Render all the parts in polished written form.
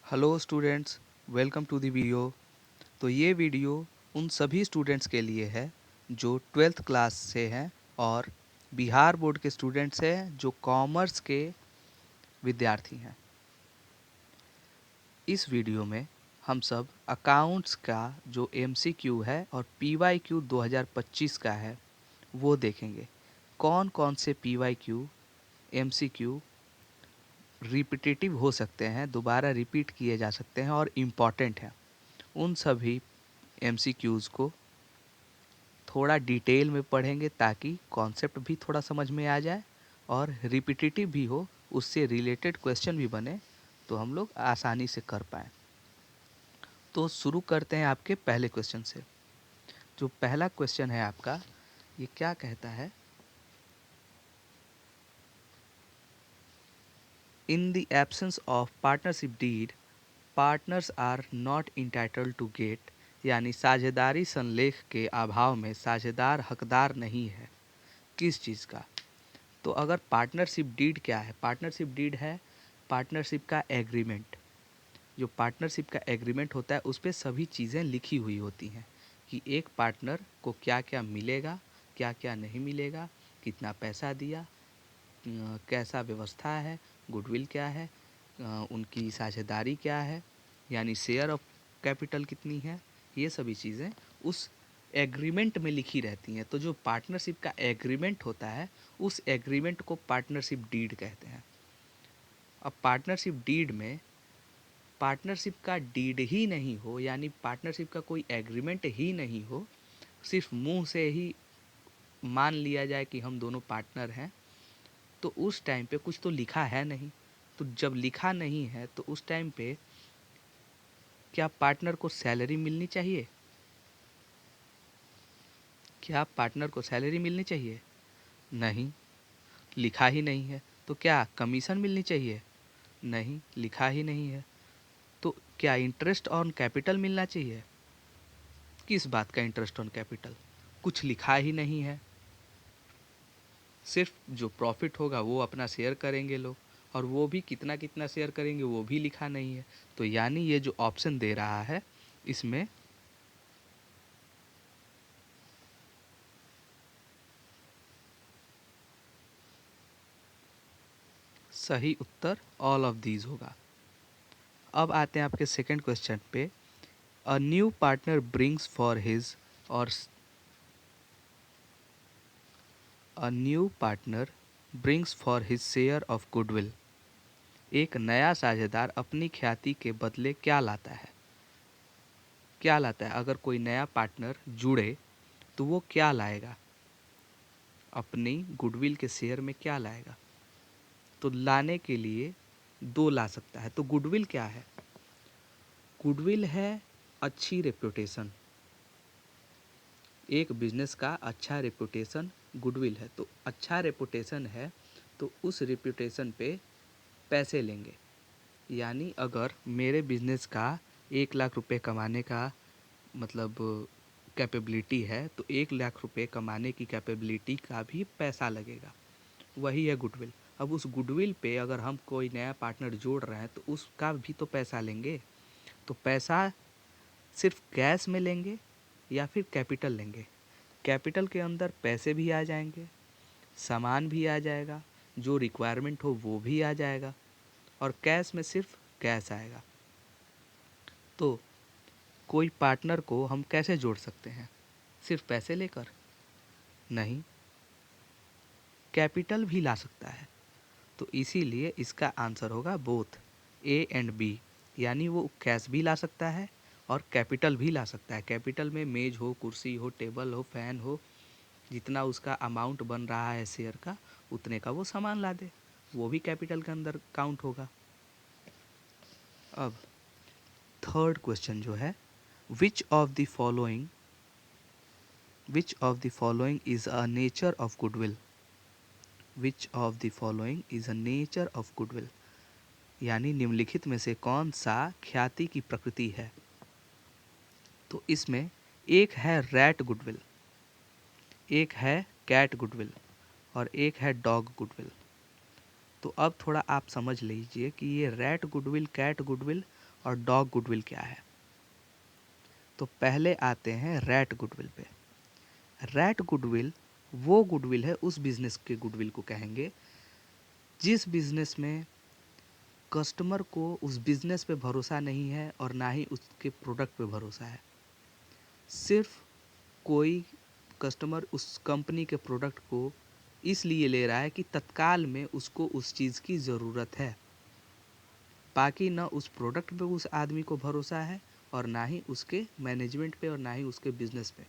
Hello students, welcome to the video. तो ये video उन सभी स्टूडेंट्स के लिए है जो ट्वेल्थ क्लास से हैं और बिहार बोर्ड के स्टूडेंट्स हैं जो कॉमर्स के विद्यार्थी हैं। इस वीडियो में हम सब अकाउंट्स का जो एमसीक्यू है और पीवाईक्यू 2025 का है वो देखेंगे। कौन कौन से पीवाईक्यू एमसीक्यू रिपीटेटिव हो सकते हैं, दोबारा रिपीट किए जा सकते हैं और इम्पॉर्टेंट हैं, उन सभी एमसीक्यूज़ को थोड़ा डिटेल में पढ़ेंगे ताकि कॉन्सेप्ट भी थोड़ा समझ में आ जाए और रिपीटेटिव भी हो, उससे रिलेटेड क्वेश्चन भी बने तो हम लोग आसानी से कर पाएँ। तो शुरू करते हैं आपके पहले क्वेश्चन से। जो पहला क्वेश्चन है आपका, ये क्या कहता है? In the absence of partnership deed, partners are not entitled to get, यानी साझेदारी संलेख के अभाव में साझेदार हकदार नहीं है। किस चीज़ का? तो अगर पार्टनरशिप डीड क्या है? पार्टनरशिप डीड है पार्टनरशिप का एग्रीमेंट। जो पार्टनरशिप का एग्रीमेंट होता है उस पर सभी चीज़ें लिखी हुई होती हैं कि एक पार्टनर को क्या क्या मिलेगा, क्या क्या नहीं मिलेगा, कितना पैसा दिया, कैसा व्यवस्था है, गुडविल क्या है, उनकी साझेदारी क्या है, यानी शेयर ऑफ कैपिटल कितनी है, ये सभी चीज़ें उस एग्रीमेंट में लिखी रहती हैं। तो जो पार्टनरशिप का एग्रीमेंट होता है उस एग्रीमेंट को पार्टनरशिप डीड कहते हैं। अब पार्टनरशिप डीड में पार्टनरशिप का डीड ही नहीं हो, यानी पार्टनरशिप का कोई एग्रीमेंट ही नहीं हो, सिर्फ मुंह से ही मान लिया जाए कि हम दोनों पार्टनर हैं, तो उस टाइम पे कुछ तो लिखा है नहीं। तो जब लिखा नहीं है तो उस टाइम पे क्या पार्टनर को सैलरी मिलनी चाहिए? क्या पार्टनर को सैलरी मिलनी चाहिए? नहीं, लिखा ही नहीं है। तो क्या कमीशन मिलनी चाहिए? नहीं, लिखा ही नहीं है। तो क्या इंटरेस्ट ऑन कैपिटल मिलना चाहिए? किस बात का इंटरेस्ट ऑन कैपिटल? कुछ लिखा ही नहीं है। सिर्फ जो प्रॉफिट होगा वो अपना शेयर करेंगे लोग, और वो भी कितना कितना शेयर करेंगे वो भी लिखा नहीं है। तो यानी ये जो ऑप्शन दे रहा है इसमें सही उत्तर ऑल ऑफ दीज होगा। अब आते हैं आपके सेकंड क्वेश्चन पे। A new partner brings for his और a new partner brings for his share of goodwill. एक नया साझेदार अपनी ख्याति के बदले क्या लाता है? क्या लाता है? अगर कोई नया पार्टनर जुड़े तो वो क्या लाएगा? अपनी गुडविल के शेयर में क्या लाएगा? तो लाने के लिए दो ला सकता है। तो गुडविल क्या है? गुडविल है अच्छी रेपुटेशन। एक बिजनेस का अच्छा रेपुटेशन गुडविल है। तो अच्छा रेपुटेशन है तो उस रेपुटेशन पे पैसे लेंगे। यानी अगर मेरे बिजनेस का 1 लाख रुपए कमाने का मतलब कैपेबिलिटी है तो 1 लाख रुपए कमाने की कैपेबिलिटी का भी पैसा लगेगा। वही है गुडविल। अब उस गुडविल पे अगर हम कोई नया पार्टनर जोड़ रहे हैं तो उसका भी तो पैसा लेंगे। तो पैसा सिर्फ कैश में लेंगे या फिर कैपिटल लेंगे? कैपिटल के अंदर पैसे भी आ जाएंगे, सामान भी आ जाएगा, जो रिक्वायरमेंट हो वो भी आ जाएगा, और कैश में सिर्फ कैश आएगा। तो कोई पार्टनर को हम कैसे जोड़ सकते हैं? सिर्फ पैसे लेकर? नहीं, कैपिटल भी ला सकता है। तो इसीलिए इसका आंसर होगा बोथ, ए एंड बी। यानी वो कैश भी ला सकता है और कैपिटल भी ला सकता है। कैपिटल में मेज हो, कुर्सी हो, टेबल हो, फैन हो, जितना उसका अमाउंट बन रहा है शेयर का उतने का वो सामान ला दे, वो भी कैपिटल के अंदर काउंट होगा। अब थर्ड क्वेश्चन जो है, which of the following is a nature of goodwill? Which of the following is a nature of goodwill, यानी निम्नलिखित में से कौन सा ख्याति की प्रकृति है? तो इसमें एक है रैट गुडविल, एक है कैट गुडविल और एक है डॉग गुडविल। तो अब थोड़ा आप समझ लीजिए कि ये रैट गुडविल, कैट गुडविल और डॉग गुडविल क्या है। तो पहले आते हैं रैट गुडविल पे। रैट गुडविल वो गुडविल है, उस बिजनेस के गुडविल को कहेंगे जिस बिजनेस में कस्टमर को उस बिजनेस पे भरोसा नहीं है और ना ही उसके प्रोडक्ट पे भरोसा है। सिर्फ कोई कस्टमर उस कंपनी के प्रोडक्ट को इसलिए ले रहा है कि तत्काल में उसको उस चीज़ की ज़रूरत है, बाकी ना उस प्रोडक्ट पे उस आदमी को भरोसा है और ना ही उसके मैनेजमेंट पे और ना ही उसके बिजनेस पे,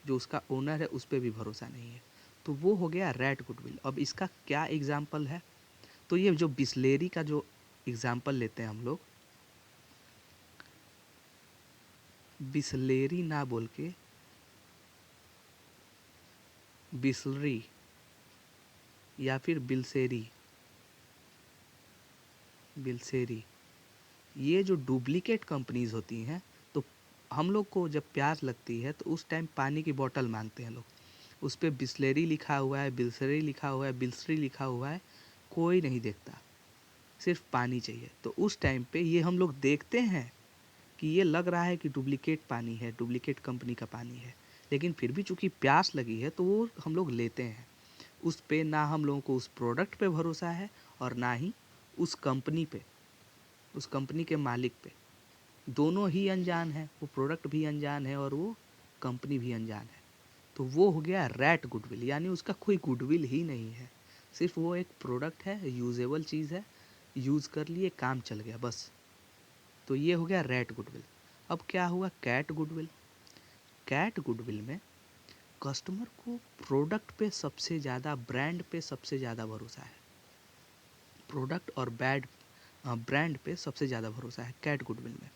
जो उसका ओनर है उस पर भी भरोसा नहीं है। तो वो हो गया रैट गुडविल। अब इसका क्या एग्जाम्पल है, तो ये जो बिस्लेरी का जो एग्जाम्पल लेते हैं हम लोग, बिस्लेरी ना बोल के बिस्लरी या फिर बिल्सेरी, बिल्सेरी, ये जो डुप्लीकेट कंपनीज होती हैं, तो हम लोग को जब प्यास लगती है तो उस टाइम पानी की बोतल मांगते हैं लोग, उस पर बिस्लेरी लिखा हुआ है, बिल्सरी लिखा हुआ है, बिल्सरी लिखा हुआ है, कोई नहीं देखता, सिर्फ पानी चाहिए। तो उस टाइम पे ये हम लोग देखते हैं कि ये लग रहा है कि डुप्लीकेट पानी है, डुप्लीकेट कंपनी का पानी है, लेकिन फिर भी चूंकि प्यास लगी है तो वो हम लोग लेते हैं। उस पे ना हम लोगों को उस प्रोडक्ट पे भरोसा है और ना ही उस कंपनी पे, उस कंपनी के मालिक पे। दोनों ही अनजान है, वो प्रोडक्ट भी अनजान है और वो कंपनी भी अनजान है। तो वो हो गया रैट गुडविल, यानी उसका कोई गुडविल ही नहीं है, सिर्फ वो एक प्रोडक्ट है, यूजेबल चीज़ है, यूज़ कर लिए, काम चल गया, बस। तो ये हो गया रैट गुडविल। अब क्या हुआ कैट गुडविल। कैट गुडविल में कस्टमर को प्रोडक्ट पे सबसे ज़्यादा, ब्रांड पे सबसे ज़्यादा भरोसा है, प्रोडक्ट और ब्रांड पे सबसे ज़्यादा भरोसा है कैट गुडविल में।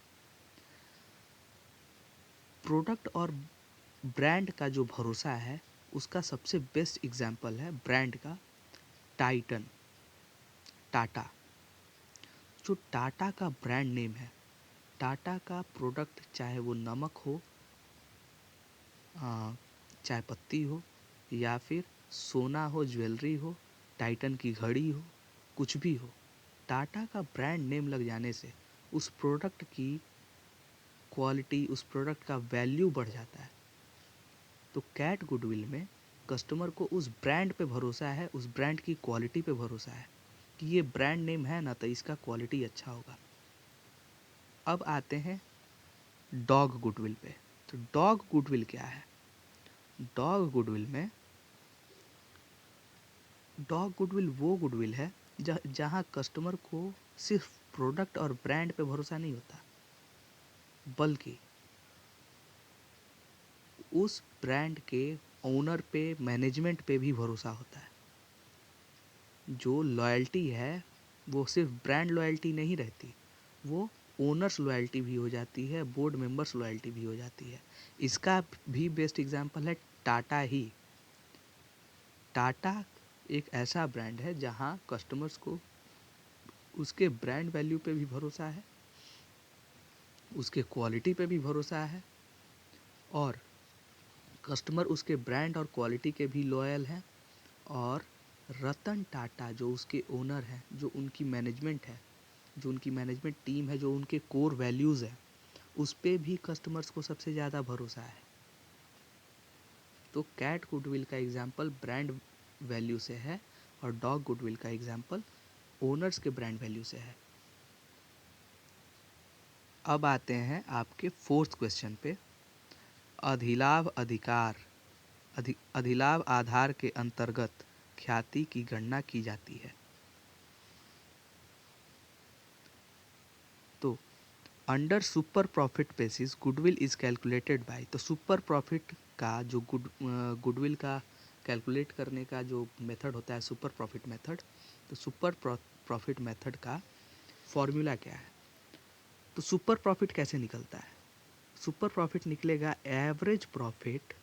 प्रोडक्ट और ब्रांड का जो भरोसा है उसका सबसे बेस्ट एग्जांपल है ब्रांड का टाइटन, टाटा। जो टाटा का ब्रांड नेम है, टाटा का प्रोडक्ट चाहे वो नमक हो, चाय पत्ती हो, या फिर सोना हो, ज्वेलरी हो, टाइटन की घड़ी हो, कुछ भी हो, टाटा का ब्रांड नेम लग जाने से उस प्रोडक्ट की क्वालिटी, उस प्रोडक्ट का वैल्यू बढ़ जाता है। तो कैट गुडविल में कस्टमर को उस ब्रांड पे भरोसा है, उस ब्रांड की क्वालिटी पे भरोसा है कि ये ब्रांड नेम है ना तो इसका क्वालिटी अच्छा होगा। अब आते हैं डॉग गुडविल पे। तो डॉग गुडविल क्या है। डॉग गुडविल में, डॉग गुडविल वो गुडविल है जहाँ कस्टमर को सिर्फ प्रोडक्ट और ब्रांड पे भरोसा नहीं होता, बल्कि उस ब्रांड के ओनर पे, मैनेजमेंट पे भी भरोसा होता है। जो लॉयल्टी है वो सिर्फ ब्रांड लॉयल्टी नहीं रहती, वो ओनर्स लॉयल्टी भी हो जाती है, बोर्ड मेंबर्स लॉयल्टी भी हो जाती है। इसका भी बेस्ट एग्जांपल है टाटा ही। टाटा एक ऐसा ब्रांड है जहां कस्टमर्स को उसके ब्रांड वैल्यू पे भी भरोसा है, उसके क्वालिटी पे भी भरोसा है, और कस्टमर उसके ब्रांड और क्वालिटी के भी लॉयल हैं। और रतन टाटा जो उसके ओनर हैं, जो उनकी मैनेजमेंट है, जो उनकी मैनेजमेंट टीम है, जो उनके कोर वैल्यूज़ हैं, उस पे भी कस्टमर्स को सबसे ज़्यादा भरोसा है। तो कैट गुडविल का एग्जाम्पल ब्रांड वैल्यू से है और डॉग गुडविल का एग्जाम्पल ओनर्स के ब्रांड वैल्यू से है। अब आते हैं आपके फोर्थ क्वेश्चन पे। अधिलाभ अधिकार, अधिलाभ आधार के अंतर्गत ख्याति की गणना की जाती है। तो under super profit basis goodwill is calculated by. तो सुपर प्रॉफिट का जो गुडविल का कैलकुलेट करने का जो मेथड होता है, सुपर प्रॉफिट मेथड, तो सुपर प्रॉफिट मेथड का फॉर्मूला क्या है। तो सुपर प्रॉफिट कैसे निकलता है। सुपर प्रॉफिट निकलेगा average profit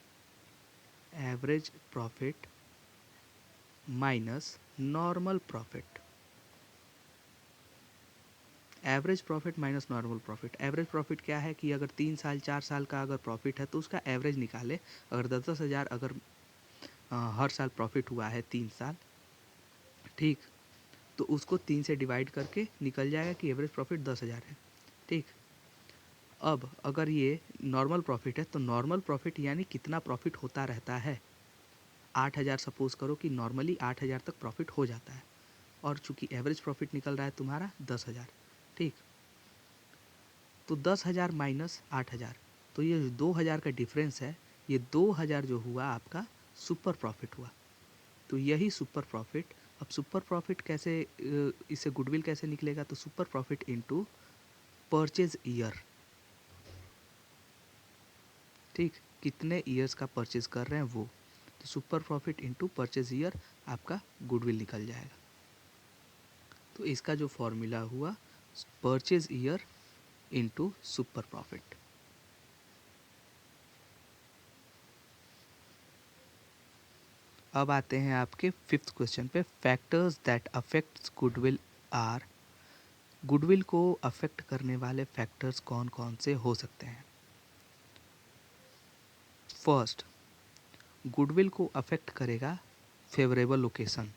minus normal profit. Average profit minus normal profit. Average profit क्या है कि अगर 3 साल 4 साल का अगर प्रॉफिट है तो उसका एवरेज निकाले। अगर 10,000 अगर हर साल प्रॉफिट हुआ है 3 साल, ठीक, तो उसको 3 से डिवाइड करके निकल जाएगा कि एवरेज प्रॉफिट 10,000 है। ठीक। अब अगर ये नॉर्मल प्रॉफिट है तो नॉर्मल प्रॉफिट यानी कितना प्रॉफिट होता रहता है। 8,000 सपोज करो कि नॉर्मली 8,000 तक प्रॉफिट हो जाता है, और चूंकि एवरेज प्रॉफिट निकल रहा है तुम्हारा 10,000। ठीक, तो 10,000 माइनस 8,000, तो ये 2,000 का डिफरेंस है, ये 2,000 जो हुआ आपका सुपर प्रॉफिट हुआ। तो यही सुपर प्रॉफिट, अब सुपर प्रॉफिट कैसे, इससे गुडविल कैसे निकलेगा, तो super profit into purchase year. ठीक, कितने ईयर्स का परचेज कर रहे हैं वो, तो super profit into purchase year आपका गुडविल निकल जाएगा। तो इसका जो फॉर्मूला हुआ purchase year into super profit. अब आते हैं आपके फिफ्थ क्वेश्चन पे। Factors that affects goodwill are, goodwill को अफेक्ट करने वाले फैक्टर्स कौन कौन से हो सकते हैं। फर्स्ट, गुडविल को अफेक्ट करेगा फेवरेबल लोकेशन,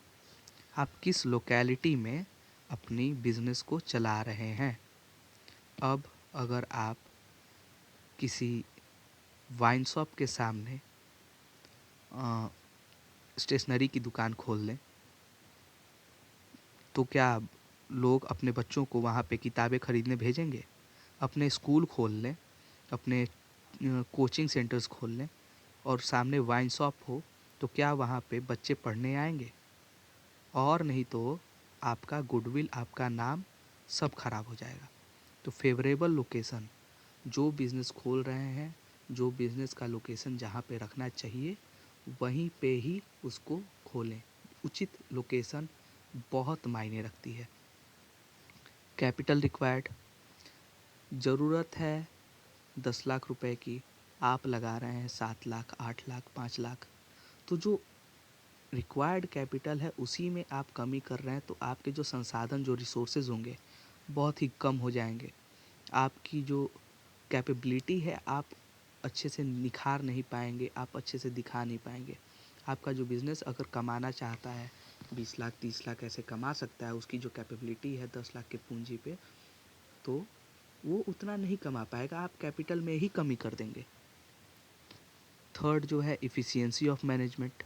आप किस लोकेलिटी में अपनी बिजनेस को चला रहे हैं। अब अगर आप किसी वाइन शॉप के सामने स्टेशनरी की दुकान खोल लें, तो क्या लोग अपने बच्चों को वहाँ पे किताबें खरीदने भेजेंगे। अपने स्कूल खोल लें, अपने कोचिंग सेंटर्स खोल लें, और सामने वाइन शॉप हो, तो क्या वहाँ पे बच्चे पढ़ने आएंगे। और नहीं तो आपका गुडविल, आपका नाम सब खराब हो जाएगा। तो फेवरेबल लोकेशन, जो बिज़नेस खोल रहे हैं, जो बिज़नेस का लोकेशन जहाँ पे रखना चाहिए वहीं पे ही उसको खोलें। उचित लोकेशन बहुत मायने रखती है। कैपिटल रिक्वायर्ड, ज़रूरत है 10 लाख रुपए की, आप लगा रहे हैं 7 लाख, 8 लाख, 5 लाख, तो जो रिक्वायर्ड कैपिटल है उसी में आप कमी कर रहे हैं, तो आपके जो संसाधन, जो रिसोर्सेज होंगे बहुत ही कम हो जाएंगे। आपकी जो कैपेबिलिटी है आप अच्छे से निखार नहीं पाएंगे, आप अच्छे से दिखा नहीं पाएंगे। आपका जो बिज़नेस अगर कमाना चाहता है 20 लाख 30 लाख ऐसे कमा सकता है, उसकी जो कैपेबिलिटी है 10 लाख के पूंजी पे, तो वो उतना नहीं कमा पाएगा, आप कैपिटल में ही कमी कर देंगे। थर्ड जो है इफ़िशियंसी ऑफ मैनेजमेंट।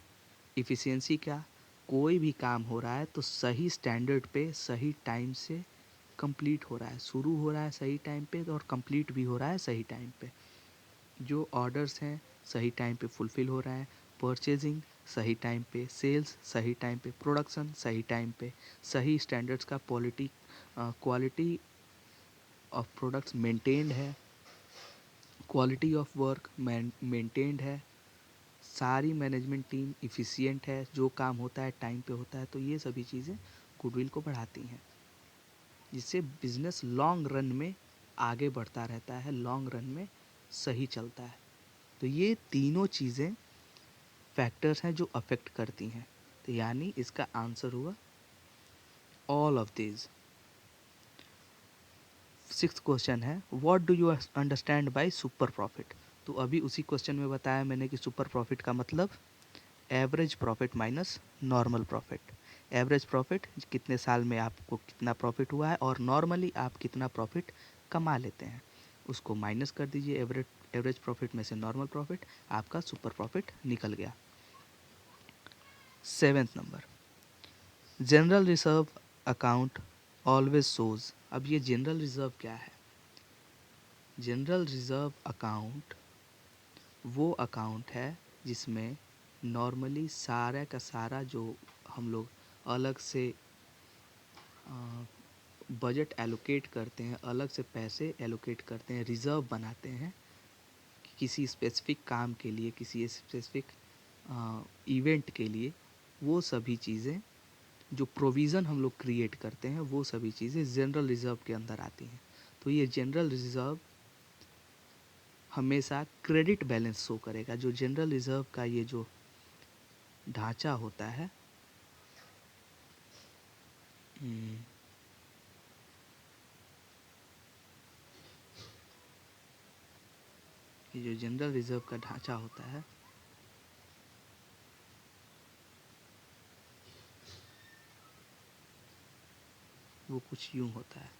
इफ़िशियंसी क्या, कोई भी काम हो रहा है तो सही स्टैंडर्ड पे सही टाइम से कंप्लीट हो रहा है, शुरू हो रहा है सही टाइम पे और कंप्लीट भी हो रहा है सही टाइम पे। जो ऑर्डर्स हैं सही टाइम पे फुलफ़िल हो रहा है, परचेजिंग सही टाइम पे, सेल्स सही टाइम पे, प्रोडक्शन सही टाइम पे, सही स्टैंडर्ड्स का क्वालिटी ऑफ प्रोडक्ट्स मेंटेन्ड है, क्वालिटी ऑफ वर्क मेंटेन्ड है, सारी मैनेजमेंट टीम इफ़िशियंट है, जो काम होता है टाइम पे होता है। तो ये सभी चीज़ें गुडविल को बढ़ाती हैं, जिससे बिज़नेस लॉन्ग रन में आगे बढ़ता रहता है, लॉन्ग रन में सही चलता है। तो ये तीनों चीज़ें फैक्टर्स हैं जो अफेक्ट करती हैं। तो यानी इसका आंसर हुआ all of these. Sixth question है what do you understand by super profit. तो अभी उसी क्वेश्चन में बताया मैंने कि सुपर प्रॉफिट का मतलब average profit minus normal profit. Average profit कितने साल में आपको कितना प्रॉफिट हुआ है, और नॉर्मली आप कितना प्रॉफिट कमा लेते हैं, उसको माइनस कर दीजिए एवरेज प्रॉफिट में से नॉर्मल प्रॉफिट, आपका सुपर प्रॉफिट निकल गया। Seventh number, general reserve account always shows. अब ये जनरल रिजर्व क्या है। जनरल रिजर्व अकाउंट वो अकाउंट है जिसमें नॉर्मली सारा का सारा जो हम लोग अलग से बजट एलोकेट करते हैं, अलग से पैसे एलोकेट करते हैं, रिज़र्व बनाते हैं किसी स्पेसिफिक काम के लिए, किसी स्पेसिफिक इवेंट के लिए, वो सभी चीज़ें जो प्रोविज़न हम लोग क्रिएट करते हैं वो सभी चीज़ें जनरल रिज़र्व के अंदर आती हैं। तो ये जनरल रिज़र्व हमेशा क्रेडिट बैलेंस शो करेगा। जो जनरल रिज़र्व का ये जो ढांचा होता है, ये जो जनरल रिज़र्व का ढांचा होता है वो कुछ यूँ होता है।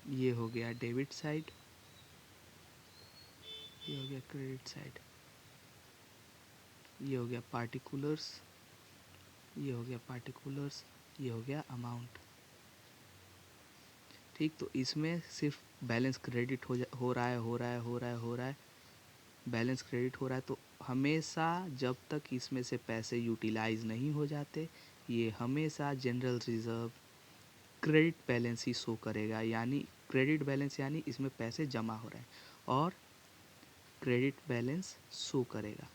ये हो गया डेबिट साइड, ये हो गया क्रेडिट साइड, ये हो गया पार्टिकुलर्स, ये हो गया पार्टिकुलर्स, ये हो गया अमाउंट। ठीक, तो इसमें सिर्फ बैलेंस क्रेडिट हो रहा है, हो रहा है, हो रहा है, हो रहा है, बैलेंस क्रेडिट हो रहा है। तो हमेशा जब तक इसमें से पैसे यूटिलाइज नहीं हो जाते, ये हमेशा जनरल रिजर्व क्रेडिट बैलेंस ही शो करेगा। यानी क्रेडिट बैलेंस यानी इसमें पैसे जमा हो रहे हैं और क्रेडिट बैलेंस शो करेगा।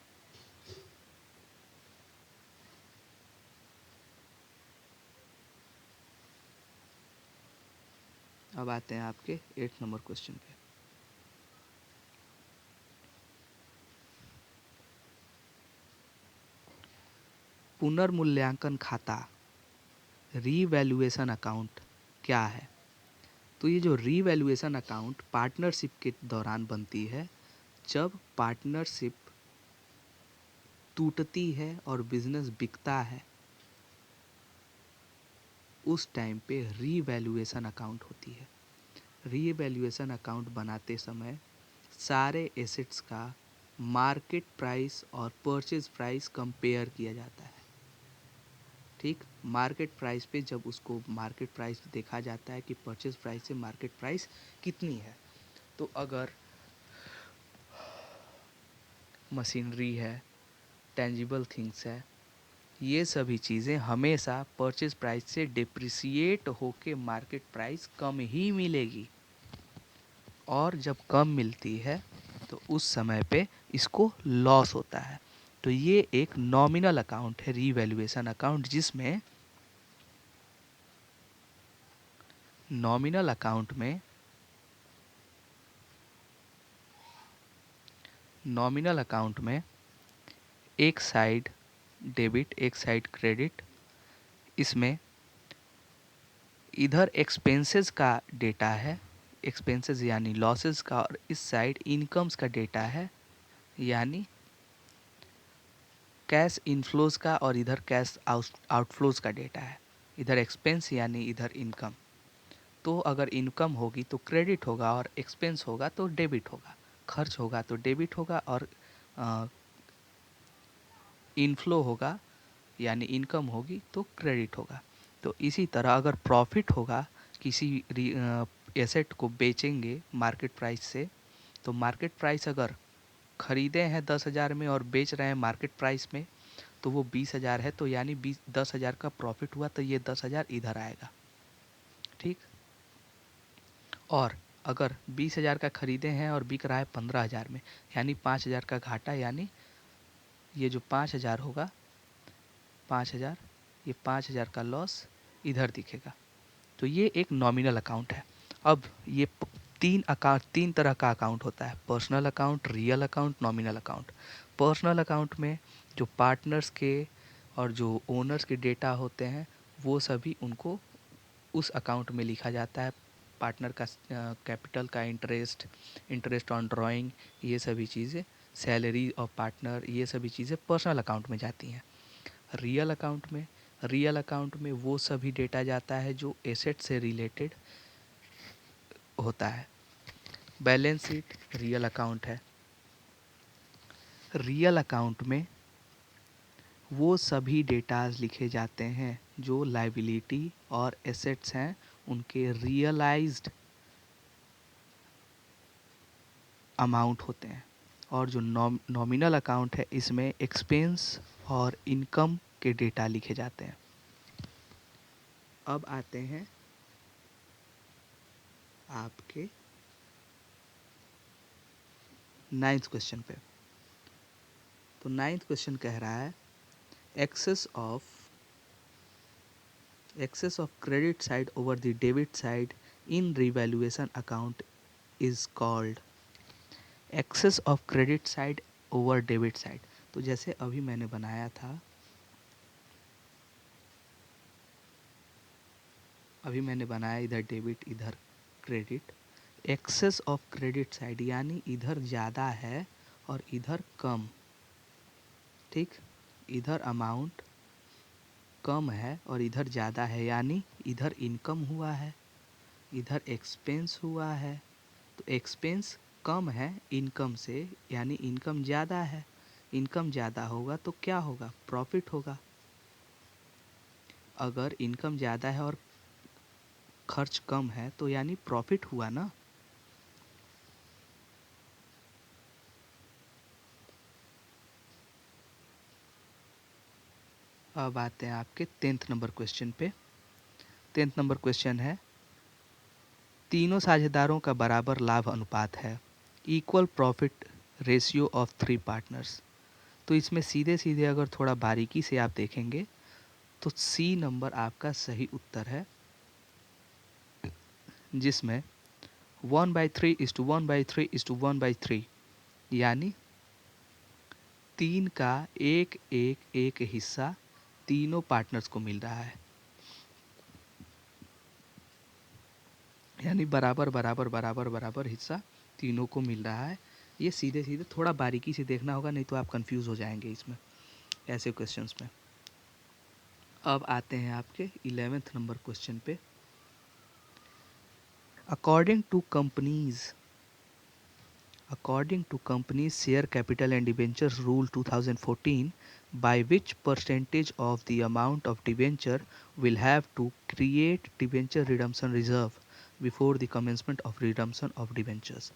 अब आते हैं आपके 8 नंबर क्वेश्चन पे। पुनर्मूल्यांकन खाता रीवैल्यूएशन अकाउंट क्या है? तो ये जो रीवैल्यूएशन अकाउंट पार्टनरशिप के दौरान बनती है, जब पार्टनरशिप टूटती है और बिजनेस बिकता है, उस टाइम पे रीवैल्यूएशन अकाउंट होती है। रीवैल्यूएशन अकाउंट बनाते समय सारे एसेट्स का मार्केट प्राइस और परचेज प्राइस कंपेयर किया जाता है। ठीक, मार्केट प्राइस पे जब उसको मार्केट प्राइस देखा जाता है कि परचेज प्राइस से मार्केट प्राइस कितनी है, तो अगर मशीनरी है, टेंजिबल थिंग्स है, ये सभी चीज़ें हमेशा परचेज प्राइस से डिप्रिसिएट होके मार्केट प्राइस कम ही मिलेगी। और जब कम मिलती है तो उस समय पे इसको लॉस होता है। तो ये एक नॉमिनल अकाउंट है, रीवैल्यूएशन अकाउंट, जिसमें नॉमिनल अकाउंट में नॉमिनल अकाउंट में एक साइड डेबिट एक साइड क्रेडिट, इसमें इधर एक्सपेंसेस का डेटा है, एक्सपेंसेस यानी लॉसेस का, और इस साइड इनकम्स का डेटा है, यानी कैश इनफ्लोज का, और इधर कैश आउटफ्लोज का डेटा है। इधर एक्सपेंस यानी इधर इनकम। तो अगर इनकम होगी तो क्रेडिट होगा और एक्सपेंस होगा तो डेबिट होगा, खर्च होगा तो डेबिट होगा और इनफ्लो होगा यानी इनकम होगी तो क्रेडिट होगा। तो इसी तरह अगर प्रॉफिट होगा, किसी एसेट को बेचेंगे मार्केट प्राइस से, तो मार्केट प्राइस अगर खरीदे हैं 10,000 में और बेच रहे हैं मार्केट प्राइस में, तो वो 20,000 है, तो यानी 10,000 का प्रॉफिट हुआ, तो ये 10,000 इधर आएगा। ठीक, और अगर 20,000 का खरीदे हैं और बिक रहा है 15,000 में, यानी 5,000 का घाटा, यानी ये जो 5,000 होगा, 5,000, ये 5,000 का लॉस इधर दिखेगा। तो ये एक नॉमिनल अकाउंट है। अब ये तीन तरह का अकाउंट होता है: personal account, real account, nominal account. Personal account में जो पार्टनर्स के और जो ओनर्स के डेटा होते हैं, वो सभी उनको उस अकाउंट में लिखा जाता है। पार्टनर का कैपिटल का इंटरेस्ट, इंटरेस्ट ऑन ड्राइंग, ये सभी चीज़ें, सैलरी ऑफ पार्टनर, ये सभी चीज़ें पर्सनल अकाउंट में जाती हैं। रियल अकाउंट में वो सभी डेटा जाता है जो एसेट से रिलेटेड होता है। बैलेंस शीट रियल अकाउंट है। रियल अकाउंट में वो सभी डेटाज लिखे जाते हैं जो लाइबिलिटी और एसेट्स हैं, उनके रियलाइज्ड अमाउंट होते हैं। और जो नॉमिनल अकाउंट है, इसमें एक्सपेंस और इनकम के डेटा लिखे जाते हैं। अब आते हैं आपके 9th क्वेश्चन पे। तो 9th क्वेश्चन कह रहा है excess of credit side over the debit side in revaluation account is called excess of credit side over debit side. तो जैसे अभी मैंने बनाया था, इधर डेबिट इधर credit, excess of credit side यानी इधर ज़्यादा है और इधर कम। ठीक, इधर अमाउंट कम है और इधर ज़्यादा है, यानी इधर इनकम हुआ है इधर एक्सपेंस हुआ है, तो एक्सपेंस कम है इनकम से, यानी इनकम ज़्यादा है। इनकम ज़्यादा होगा तो क्या होगा? प्रॉफिट होगा। अगर इनकम ज़्यादा है और खर्च कम है तो यानी प्रॉफिट हुआ ना। अब आते हैं आपके 10th नंबर क्वेश्चन पे। 10th नंबर क्वेश्चन है, तीनों साझेदारों का बराबर लाभ अनुपात है, equal profit ratio of 3 partners. तो इसमें सीधे सीधे अगर थोड़ा बारीकी से आप देखेंगे तो सी नंबर आपका सही उत्तर है, जिसमें 1/3:1/3:1/3 यानी 3 का एक एक एक हिस्सा तीनों पार्टनर्स को मिल रहा है। यानी बराबर बराबर बराबर बराबर हिस्सा तीनों को मिल रहा है। ये सीधे सीधे थोड़ा बारीकी से देखना होगा, नहीं तो आप कंफ्यूज हो जाएंगे इसमें, ऐसे क्वेश्चंस में। अब आते हैं आपके 11th नंबर क्वेश्चन पे। According to companies share capital and debentures rule 2014, by which percentage of the amount of debenture will have to create debenture redemption reserve before the commencement of redemption of debentures।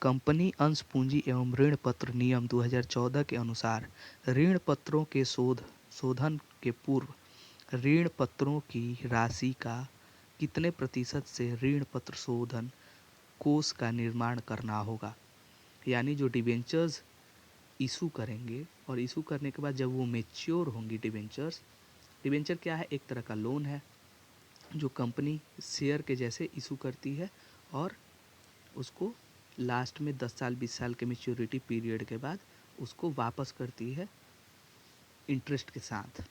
Company अंश पूंजी एवं ऋण पत्र नियम 2014 के अनुसार ऋण पत्रों के शोधन के पूर्व ऋण पत्रों की राशि का कितने प्रतिशत से ऋण पत्र शोधन कोष का निर्माण करना होगा। यानी जो डिबेंचर्स इशू करेंगे और इशू करने के बाद जब वो मेच्योर होंगी डिबेंचर्स, डिबेंचर क्या है? एक तरह का लोन है जो कंपनी शेयर के जैसे इशू करती है और उसको लास्ट में 10 साल 20 साल के मेच्योरिटी पीरियड के बाद उसको वापस करती है इंटरेस्ट के साथ।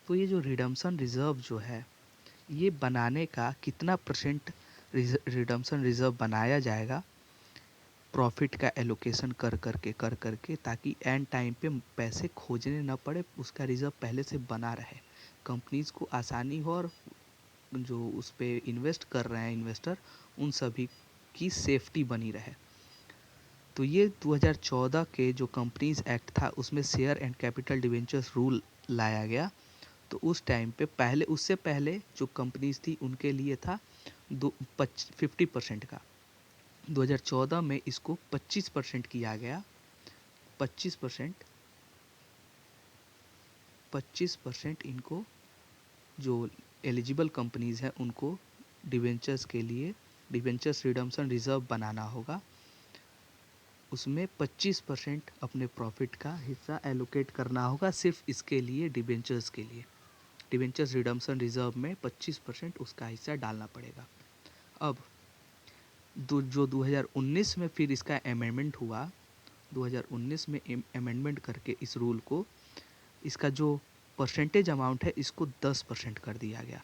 तो ये जो रिडम्पशन रिज़र्व जो है, ये बनाने का कितना परसेंट रिडम्पशन रिज़र्व बनाया जाएगा प्रॉफिट का एलोकेशन कर करके, ताकि एंड टाइम पे पैसे खोजने ना पड़े, उसका रिज़र्व पहले से बना रहे, कंपनीज को आसानी हो और जो उस पर इन्वेस्ट कर रहे हैं इन्वेस्टर, उन सभी की सेफ्टी बनी रहे। तो ये 2014 के जो कंपनीज एक्ट था उसमें share and capital debentures rule लाया गया। तो उस टाइम पे पहले, उससे पहले जो कंपनीज थी उनके लिए था 50% का। 2014 में इसको 25% किया गया। 25% 25% इनको जो एलिजिबल कंपनीज हैं उनको डिवेंचर्स के लिए डिवेंचर्स रिडम्पशन रिजर्व बनाना होगा। उसमें 25% अपने प्रॉफिट का हिस्सा एलोकेट करना होगा सिर्फ इसके लिए, डिवेंचर्स के लिए। डिवेंचर्स रिडम्पशन रिजर्व में 25% उसका हिस्सा डालना पड़ेगा। अब जो 2019 में फिर इसका अमेंडमेंट हुआ, 2019 में अमेंडमेंट करके इस रूल को, इसका जो परसेंटेज अमाउंट है इसको 10% कर दिया गया।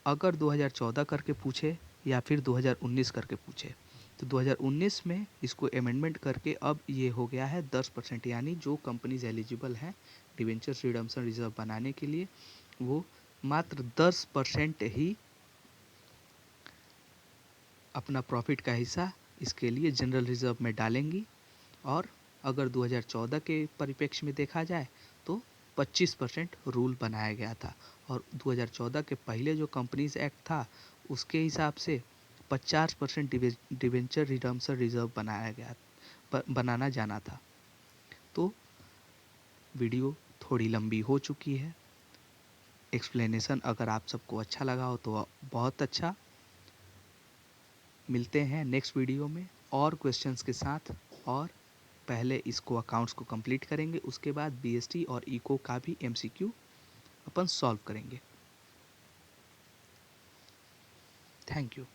अगर 2014 करके पूछे या फिर 2019 करके पूछे, तो 2019 में इसको अमेंडमेंट करके अब ये हो गया है 10%। यानी जो कंपनीज एलिजिबल हैं डिवेंचर्स रिडम्पशन रिजर्व बनाने के लिए, वो मात्र 10% ही अपना प्रॉफिट का हिस्सा इसके लिए जनरल रिजर्व में डालेंगी। और अगर 2014 के परिप्रेक्ष्य में देखा जाए तो 25% रूल बनाया गया था, और 2014 के पहले जो कंपनीज एक्ट था उसके हिसाब से 50% डिवेंचर रिडम्पशन रिजर्व बनाना जाना था। तो वीडियो थोड़ी लंबी हो चुकी है। एक्सप्लेनेशन अगर आप सबको अच्छा लगा हो तो बहुत अच्छा। मिलते हैं नेक्स्ट वीडियो में और क्वेश्चंस के साथ, और पहले इसको अकाउंट्स को कंप्लीट करेंगे, उसके बाद बीएसटी और इको का भी एमसीक्यू अपन सॉल्व करेंगे। Thank you.